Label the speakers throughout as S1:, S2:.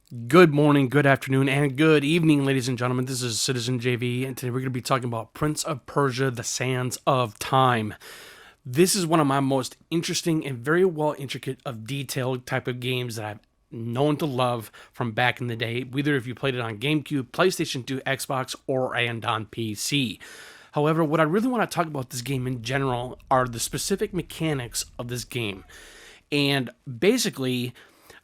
S1: Good morning, good afternoon, and good evening, ladies and gentlemen. This is Citizen JV, and today we're going to be talking about Prince of Persia: The Sands of Time. This is one of my most interesting and very well intricate of detailed type of games that I've known to love from back in the day, whether if you played it on GameCube, PlayStation 2, Xbox, and on PC. However, what I really want to talk about this game in general are the specific mechanics of this game. And basically,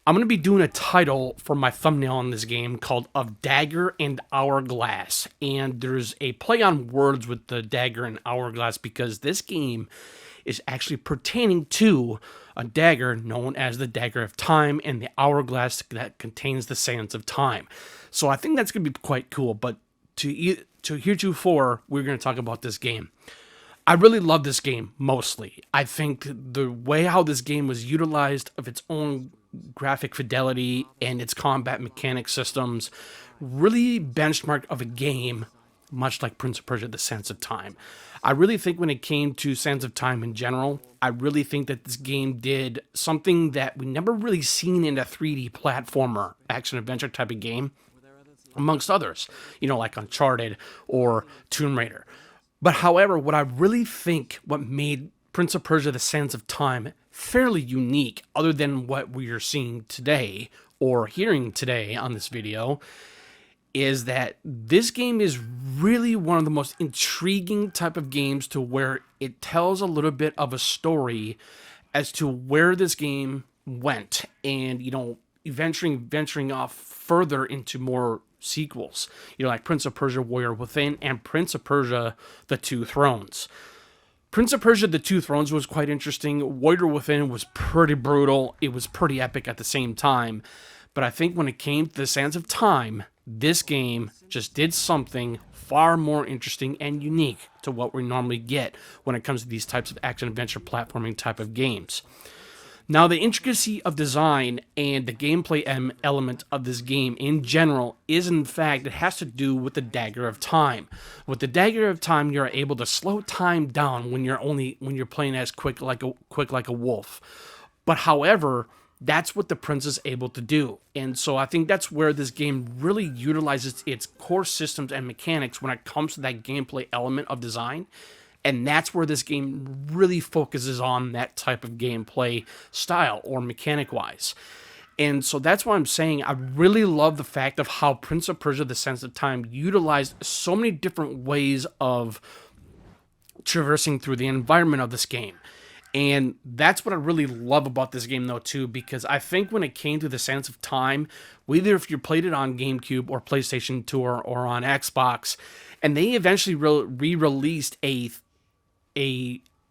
S1: I'm going to be doing a title for my thumbnail on this game called Of Dagger and Hourglass. And there's a play on words with the Dagger and Hourglass because this game is actually pertaining to a dagger known as the Dagger of Time and the Hourglass that contains the Sands of Time. So I think that's going to be quite cool. But to heretofore, we're going to talk about this game. I really love this game mostly. I think the way how this game was utilized of its own graphic fidelity and its combat mechanic systems really benchmarked of a game much like Prince of Persia: The Sands of Time. I really think when it came to Sands of Time in general, I really think that this game did something that we never really seen in a 3D platformer action adventure type of game, amongst others, like Uncharted or Tomb Raider. But however, what I really think what made Prince of Persia: The Sands of Time fairly unique, other than what we are seeing today or hearing today on this video, is that this game is really one of the most intriguing type of games to where it tells a little bit of a story as to where this game went and, venturing off further into more sequels, like Prince of Persia Warrior Within and Prince of Persia The Two Thrones. Prince of Persia The Two Thrones was quite interesting. Warrior Within was pretty brutal. It was pretty epic at the same time. But I think when it came to the Sands of Time, this game just did something far more interesting and unique to what we normally get when it comes to these types of action-adventure platforming type of games. Now, the intricacy of design and the gameplay element of this game in general is, in fact, it has to do with the Dagger of Time. With the Dagger of Time, you're able to slow time down when you're playing as quick like a wolf. But however, that's what the prince is able to do. And so I think that's where this game really utilizes its core systems and mechanics when it comes to that gameplay element of design. And that's where this game really focuses on that type of gameplay style or mechanic-wise. And so that's why I'm saying I really love the fact of how Prince of Persia: The Sands of Time utilized so many different ways of traversing through the environment of this game. And that's what I really love about this game, though, too, because I think when it came to the Sands of Time, whether if you played it on GameCube or PlayStation 2 or on Xbox, and they eventually re-released a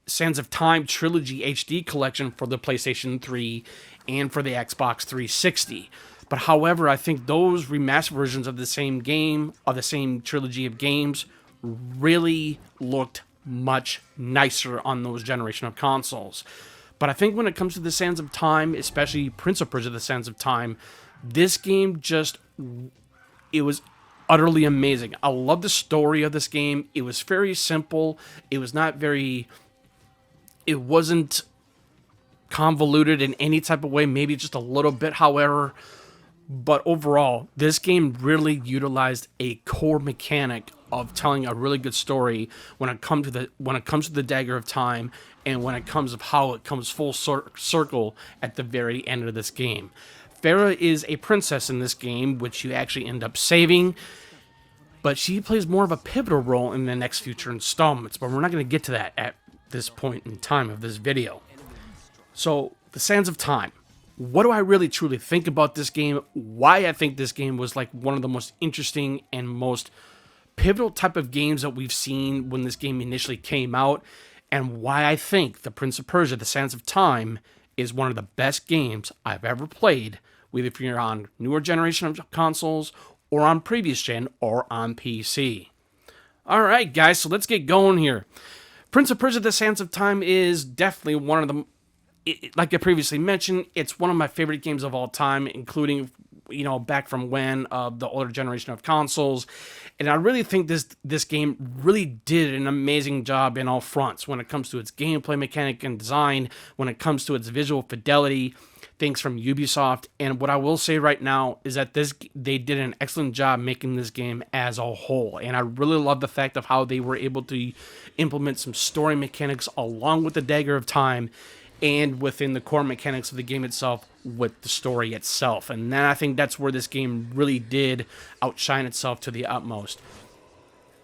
S1: Sands of Time Trilogy HD collection for the PlayStation 3 and for the Xbox 360. But however, I think those remastered versions of the same game, of the same trilogy of games, really looked much nicer on those generation of consoles. But I think when it comes to the Sands of Time, especially Prince of Persia: The Sands of Time, this game it was utterly amazing. I love the story of this game. It was very simple. It wasn't convoluted in any type of way, maybe just a little bit, however. But overall, this game really utilized a core mechanic of telling a really good story when it comes to the Dagger of Time, and when it comes of how it comes full circle at the very end of this game. Farah is a princess in this game, which you actually end up saving, but she plays more of a pivotal role in the next future installments, but we're not going to get to that at this point in time of this video. So, the Sands of Time. What do I really truly think about this game? Why I think this game was like one of the most interesting and most pivotal type of games that we've seen when this game initially came out, and why I think the Prince of Persia: The Sands of Time is one of the best games I've ever played, whether if you're on newer generation of consoles or on previous gen or on PC. Alright guys, so let's get going here. Prince of Persia: The Sands of Time is definitely one of the, like I previously mentioned, it's one of my favorite games of all time, including, back from when, the older generation of consoles. And I really think this game really did an amazing job in all fronts when it comes to its gameplay mechanic and design, when it comes to its visual fidelity. things from Ubisoft. And what I will say right now is that they did an excellent job making this game as a whole. And I really love the fact of how they were able to implement some story mechanics along with the Dagger of Time and within the core mechanics of the game itself with the story itself. And then I think that's where this game really did outshine itself to the utmost.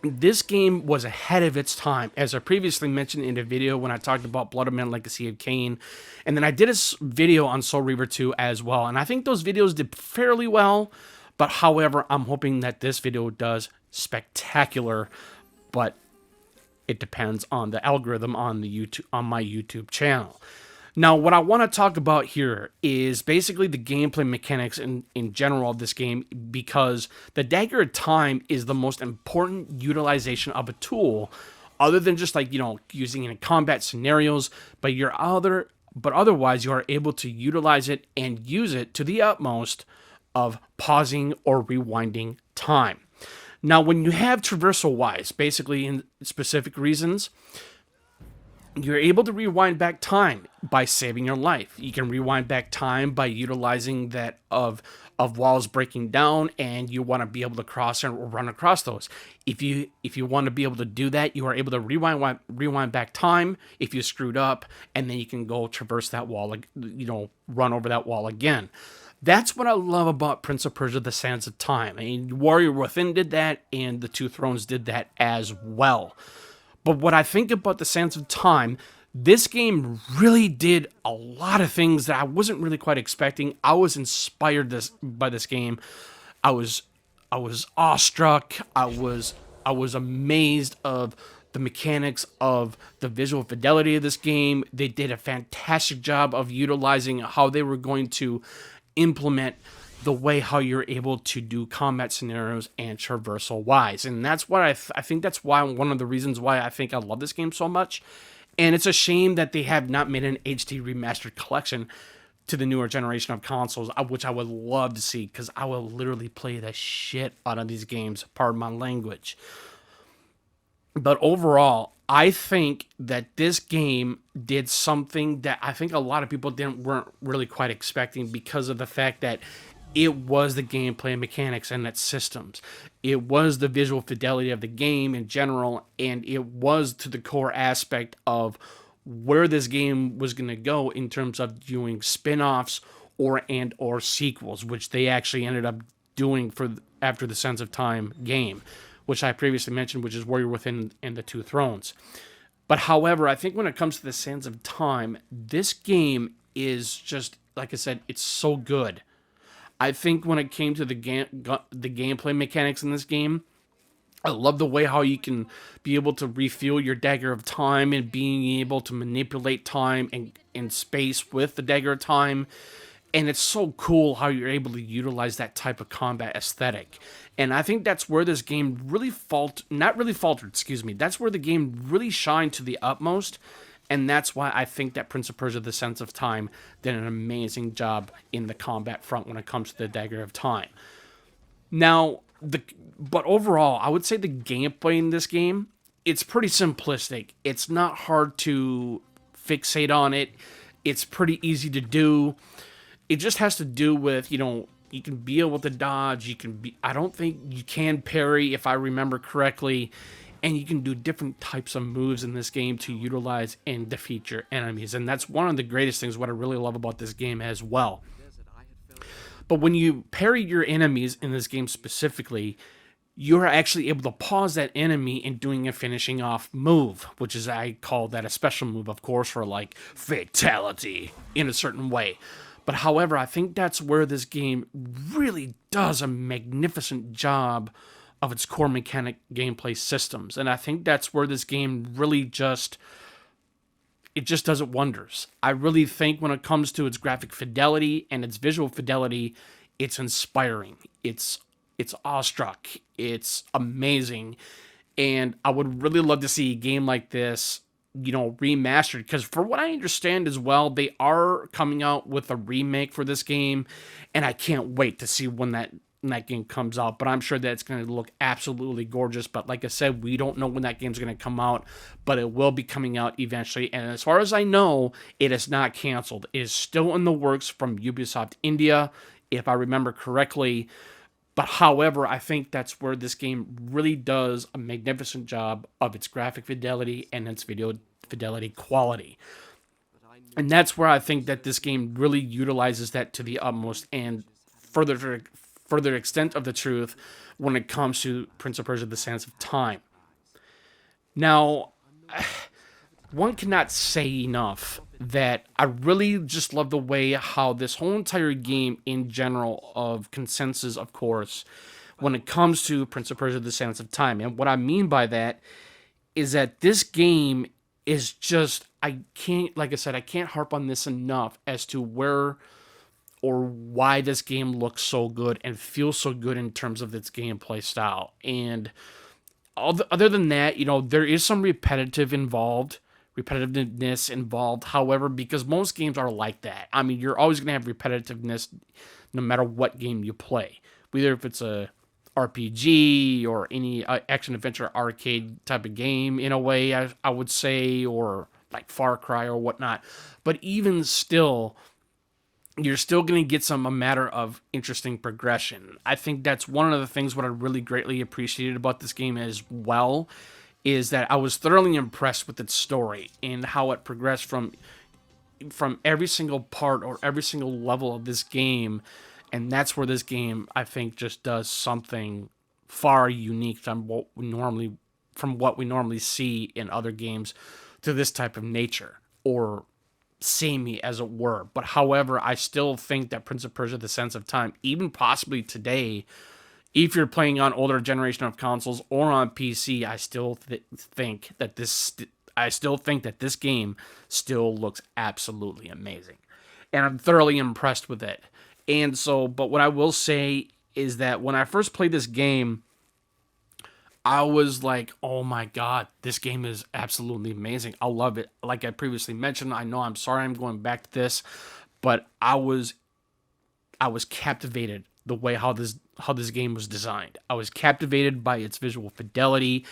S1: This game was ahead of its time, as I previously mentioned in a video when I talked about Blood of Man Legacy of Kain. And then I did a video on Soul Reaver 2 as well. And I think those videos did fairly well. But however, I'm hoping that this video does spectacular. But it depends on the algorithm on my YouTube channel. Now, what I want to talk about here is basically the gameplay mechanics in general of this game, because the Dagger of Time is the most important utilization of a tool, other than just like, using it in combat scenarios, but otherwise you are able to utilize it and use it to the utmost of pausing or rewinding time. Now, when you have traversal-wise, basically in specific reasons, you're able to rewind back time by saving your life. You can rewind back time by utilizing that of walls breaking down, and you want to be able to cross or run across those. If you want to be able to do that, you are able to rewind back time if you screwed up, and then you can go traverse that wall, run over that wall again. That's what I love about Prince of Persia: The Sands of Time. I mean, Warrior Within did that, and the Two Thrones did that as well. But what I think about the Sands of Time, this game really did a lot of things that I wasn't really quite expecting. I was inspired by this game. I was awestruck. I was amazed of the mechanics of the visual fidelity of this game. They did a fantastic job of utilizing how they were going to implement the way how you're able to do combat scenarios and traversal wise. And that's what I think that's why one of the reasons why I think I love this game so much. And it's a shame that they have not made an HD remastered collection to the newer generation of consoles, which I would love to see, because I will literally play the shit out of these games, pardon my language. But overall, I think that this game did something that I think a lot of people weren't really quite expecting, because of the fact that it was the gameplay mechanics and its systems. It was the visual fidelity of the game in general, and it was to the core aspect of where this game was going to go in terms of doing spin-offs or sequels, which they actually ended up doing after the Sands of Time game, which I previously mentioned, which is Warrior Within and the Two Thrones. But however, I think when it comes to the Sands of Time, this game is just, like I said, it's so good. I think when it came to the gameplay mechanics in this game, I love the way how you can be able to refuel your Dagger of Time and being able to manipulate time and space with the Dagger of Time. And it's so cool how you're able to utilize that type of combat aesthetic. And I think that's where this game really that's where the game really shined to the utmost. And that's why I think that Prince of Persia: The Sands of Time did an amazing job in the combat front when it comes to the Dagger of Time. Now, but overall, I would say the gameplay in this game, it's pretty simplistic. It's not hard to fixate on it. It's pretty easy to do. It just has to do with, you can be able to dodge. I don't think you can parry, if I remember correctly. And you can do different types of moves in this game to utilize and defeat your enemies. And that's one of the greatest things, what I really love about this game as well. But when you parry your enemies in this game specifically, you're actually able to pause that enemy in doing a finishing off move, which is, I call that a special move, of course, for like fatality in a certain way. But however, I think that's where this game really does a magnificent job of its core mechanic gameplay systems. And I think that's where this game really just does it wonders. I really think when it comes to its graphic fidelity and its visual fidelity, it's inspiring. It's awestruck. It's amazing. And I would really love to see a game like this, remastered. Because for what I understand as well, they are coming out with a remake for this game. And I can't wait to see when that when that game comes out, but I'm sure that it's going to look absolutely gorgeous. But like I said, we don't know when that game's going to come out, but it will be coming out eventually. And as far as I know, it is not canceled. It is still in the works from Ubisoft India, if I remember correctly. But however, I think that's where this game really does a magnificent job of its graphic fidelity and its video fidelity quality. And that's where I think that this game really utilizes that to the utmost and further extent of the truth when it comes to Prince of Persia: The Sands of Time. Now, one cannot say enough that I really just love the way how this whole entire game in general of consensus, of course, when it comes to Prince of Persia: The Sands of Time. And what I mean by that is that this game is just, I can't, like I said, I can't harp on this enough as to where or why this game looks so good and feels so good in terms of its gameplay style. And other than that, there is some repetitiveness involved. However, because most games are like that. I mean, you're always going to have repetitiveness no matter what game you play. Whether if it's a RPG or any action adventure arcade type of game, in a way, I would say, or like Far Cry or whatnot. But even still, you're still going to get a matter of interesting progression. I think that's one of the things what I really greatly appreciated about this game as well, is that I was thoroughly impressed with its story and how it progressed from every single part or every single level of this game. And that's where this game, I think, just does something far unique from what we normally see in other games to this type of nature, or samey, as it were. But however, I still think that Prince of Persia: The Sands of Time, even possibly today, if you're playing on older generation of consoles or on PC, I still think that this game still looks absolutely amazing, and I'm thoroughly impressed with it. And so, but what I will say is that when I first played this game, I was like, oh my God, this game is absolutely amazing. I love it. Like I previously mentioned, I'm sorry I'm going back to this, but I was captivated the way how this game was designed. I was captivated by its visual fidelity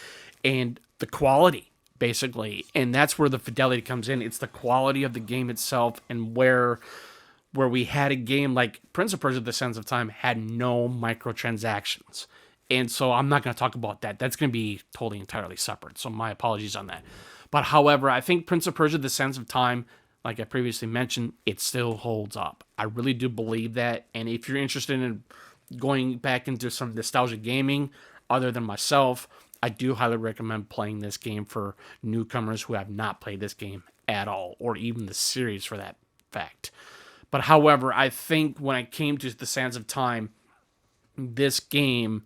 S1: and the quality, basically. And that's where the fidelity comes in. It's the quality of the game itself, and where we had a game like Prince of Persia: The Sands of Time had no microtransactions. And so I'm not going to talk about that. That's going to be totally entirely separate. So my apologies on that. But however, I think Prince of Persia: The Sands of Time, like I previously mentioned, it still holds up. I really do believe that. And if you're interested in going back into some nostalgia gaming, other than myself, I do highly recommend playing this game for newcomers who have not played this game at all, or even the series for that fact. But however, I think when it came to The Sands of Time, this game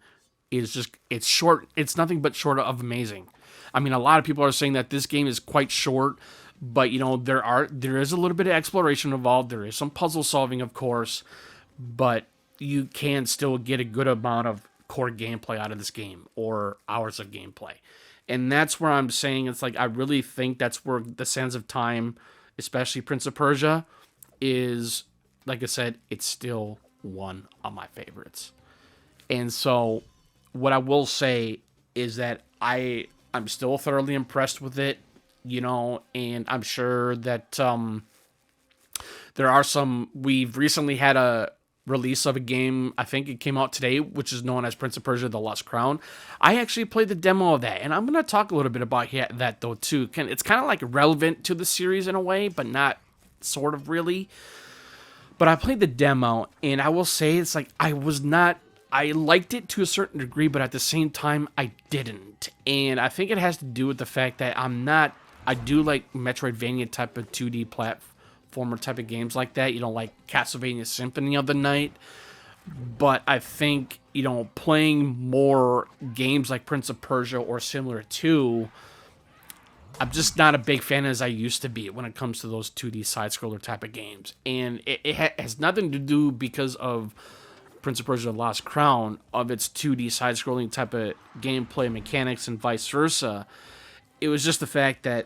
S1: it's short. It's nothing but short of amazing. I mean, a lot of people are saying that this game is quite short, but there is a little bit of exploration involved. There is some puzzle solving, of course, but you can still get a good amount of core gameplay out of this game, or hours of gameplay. And that's where I'm saying it's like, I really think that's where The Sands of Time, especially Prince of Persia, is, like I said, it's still one of my favorites. And so what I will say is that I'm still thoroughly impressed with it, and I'm sure that there are we've recently had a release of a game, I think it came out today, which is known as Prince of Persia: The Lost Crown. I actually played the demo of that, and I'm going to talk a little bit about that though too. It's kind of like relevant to the series in a way, but not sort of really. But I played the demo, and I will say it's like I liked it to a certain degree, but at the same time, I didn't. And I think it has to do with the fact that I do like Metroidvania type of 2D platformer type of games like that, like Castlevania Symphony of the Night. But I think, playing more games like Prince of Persia or similar to, I'm just not a big fan as I used to be when it comes to those 2D side-scroller type of games. And it has nothing to do because of Prince of Persia: The Lost Crown, of its 2D side-scrolling type of gameplay mechanics and vice versa. It was just the fact that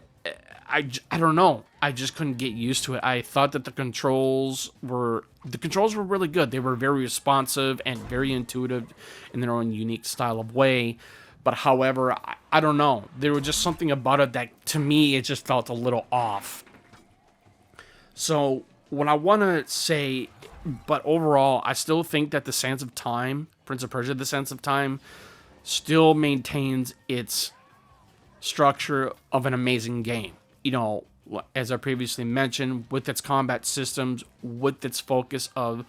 S1: I don't know. I just couldn't get used to it. I thought that the controls were really good. They were very responsive and very intuitive in their own unique style of way. But however, I don't know. There was just something about it that, to me, it just felt a little off. So what I want to say, but overall, I still think that the Sands of Time, Prince of Persia: The Sands of Time, still maintains its structure of an amazing game. You know, as I previously mentioned, with its combat systems, with its focus of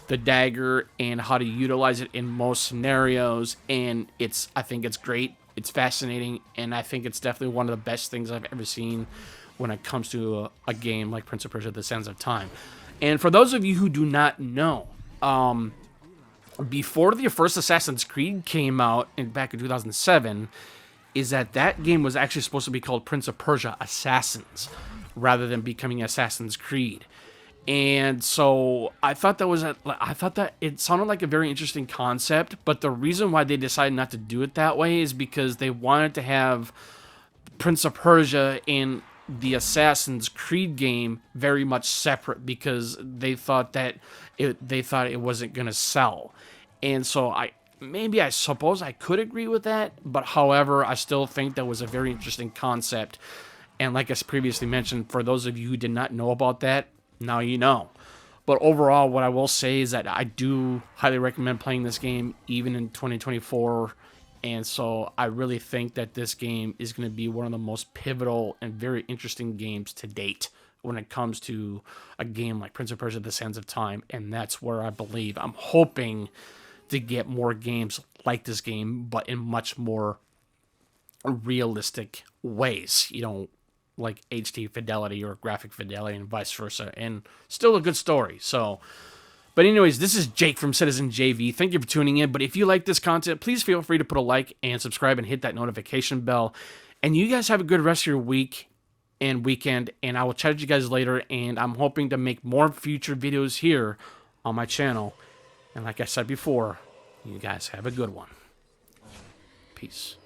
S1: the dagger and how to utilize it in most scenarios, and I think it's great. It's fascinating, and I think it's definitely one of the best things I've ever seen when it comes to a game like Prince of Persia: The Sands of Time. And for those of you who do not know, before the first Assassin's Creed came out back in 2007, is that game was actually supposed to be called Prince of Persia: Assassins, rather than becoming Assassin's Creed. And so I thought that it sounded like a very interesting concept, but the reason why they decided not to do it that way is because they wanted to have Prince of Persia and the Assassin's Creed game very much separate, because they thought it wasn't going to sell. And so I suppose I could agree with that, but however, I still think that was a very interesting concept. And like I previously mentioned, for those of you who did not know about that, now you know. But overall, what I will say is that I do highly recommend playing this game, even in 2024. And so I really think that this game is going to be one of the most pivotal and very interesting games to date when it comes to a game like Prince of Persia: The Sands of Time. And that's where I'm hoping to get more games like this game, but in much more realistic ways. You know, like HD fidelity or graphic fidelity and vice versa, and still a good story. So, but anyways, this is Jake from Citizen JV. Thank you for tuning in. But if you like this content, please feel free to put a like and subscribe and hit that notification bell. And you guys have a good rest of your week and weekend, and I will chat with you guys later. And I'm hoping to make more future videos here on my channel. And like I said before, you guys have a good one. Peace.